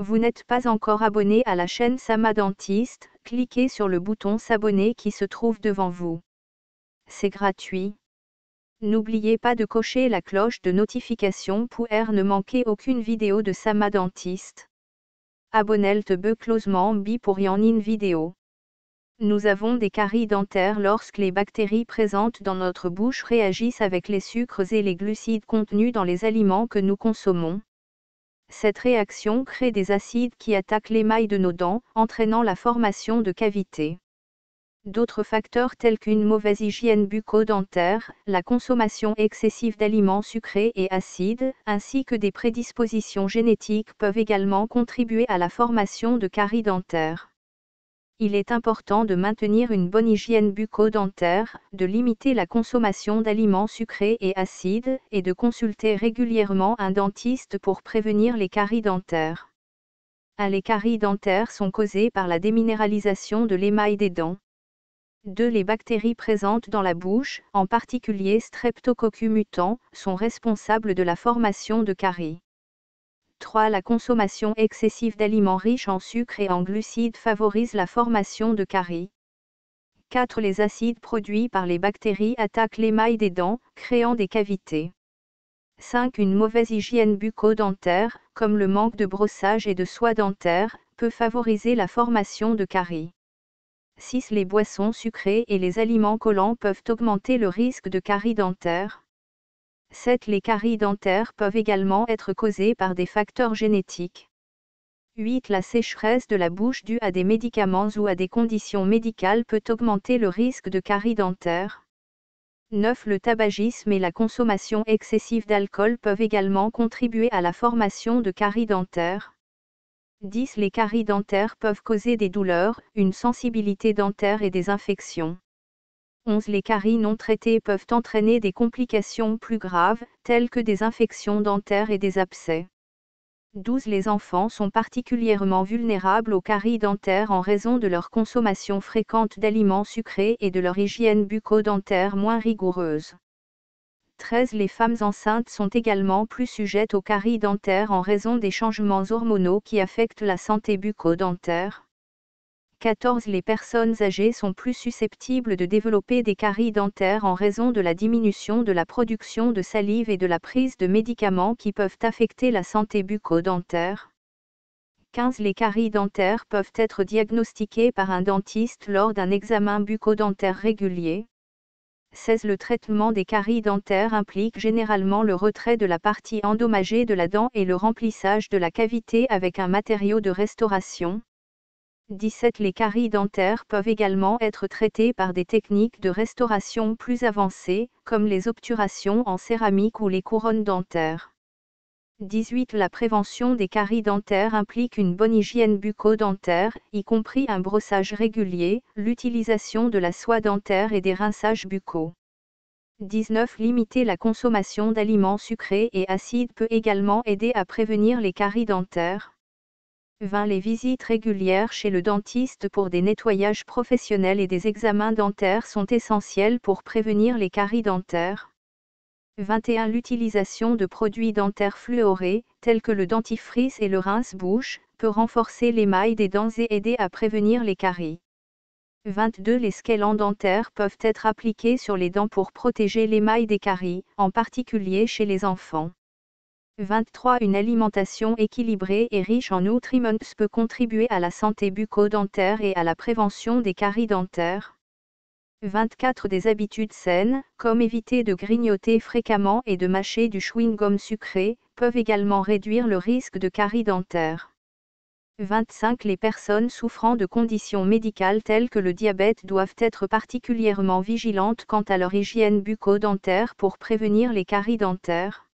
Vous n'êtes pas encore abonné à la chaîne Sama Dentiste, cliquez sur le bouton s'abonner qui se trouve devant vous. C'est gratuit. N'oubliez pas de cocher la cloche de notification pour ne manquer aucune vidéo de Sama Dentiste. Abonnez-te closement pour y en une vidéo. Nous avons des caries dentaires lorsque les bactéries présentes dans notre bouche réagissent avec les sucres et les glucides contenus dans les aliments que nous consommons. Cette réaction crée des acides qui attaquent l'émail de nos dents, entraînant la formation de cavités. D'autres facteurs tels qu'une mauvaise hygiène bucco-dentaire, la consommation excessive d'aliments sucrés et acides, ainsi que des prédispositions génétiques peuvent également contribuer à la formation de caries dentaires. Il est important de maintenir une bonne hygiène bucco-dentaire, de limiter la consommation d'aliments sucrés et acides, et de consulter régulièrement un dentiste pour prévenir les caries dentaires. Les caries dentaires sont causées par la déminéralisation de l'émail des dents. 2. Les bactéries présentes dans la bouche, en particulier Streptococcus mutans, sont responsables de la formation de caries. 3. La consommation excessive d'aliments riches en sucre et en glucides favorise la formation de caries. 4. Les acides produits par les bactéries attaquent l'émail des dents, créant des cavités. 5. Une mauvaise hygiène bucco-dentaire, comme le manque de brossage et de soie dentaire, peut favoriser la formation de caries. 6. Les boissons sucrées et les aliments collants peuvent augmenter le risque de caries dentaires. 7. Les caries dentaires peuvent également être causées par des facteurs génétiques. 8. La sécheresse de la bouche due à des médicaments ou à des conditions médicales peut augmenter le risque de caries dentaires. 9. Le tabagisme et la consommation excessive d'alcool peuvent également contribuer à la formation de caries dentaires. 10. Les caries dentaires peuvent causer des douleurs, une sensibilité dentaire et des infections. 11. Les caries non traitées peuvent entraîner des complications plus graves, telles que des infections dentaires et des abcès. 12. Les enfants sont particulièrement vulnérables aux caries dentaires en raison de leur consommation fréquente d'aliments sucrés et de leur hygiène bucco-dentaire moins rigoureuse. 13. Les femmes enceintes sont également plus sujettes aux caries dentaires en raison des changements hormonaux qui affectent la santé bucco-dentaire. 14. Les personnes âgées sont plus susceptibles de développer des caries dentaires en raison de la diminution de la production de salive et de la prise de médicaments qui peuvent affecter la santé bucco-dentaire. 15. Les caries dentaires peuvent être diagnostiquées par un dentiste lors d'un examen bucco-dentaire régulier. 16. Le traitement des caries dentaires implique généralement le retrait de la partie endommagée de la dent et le remplissage de la cavité avec un matériau de restauration. 17. Les caries dentaires peuvent également être traitées par des techniques de restauration plus avancées, comme les obturations en céramique ou les couronnes dentaires. 18. La prévention des caries dentaires implique une bonne hygiène bucco-dentaire, y compris un brossage régulier, l'utilisation de la soie dentaire et des rinçages buccaux. 19. Limiter la consommation d'aliments sucrés et acides peut également aider à prévenir les caries dentaires. 20. Les visites régulières chez le dentiste pour des nettoyages professionnels et des examens dentaires sont essentiels pour prévenir les caries dentaires. 21. L'utilisation de produits dentaires fluorés, tels que le dentifrice et le rince-bouche, peut renforcer l'émail des dents et aider à prévenir les caries. 22. Les scellants dentaires peuvent être appliqués sur les dents pour protéger l'émail des caries, en particulier chez les enfants. 23. Une alimentation équilibrée et riche en nutriments peut contribuer à la santé bucco-dentaire et à la prévention des caries dentaires. 24. Des habitudes saines, comme éviter de grignoter fréquemment et de mâcher du chewing-gum sucré, peuvent également réduire le risque de caries dentaires. 25. Les personnes souffrant de conditions médicales telles que le diabète doivent être particulièrement vigilantes quant à leur hygiène bucco-dentaire pour prévenir les caries dentaires.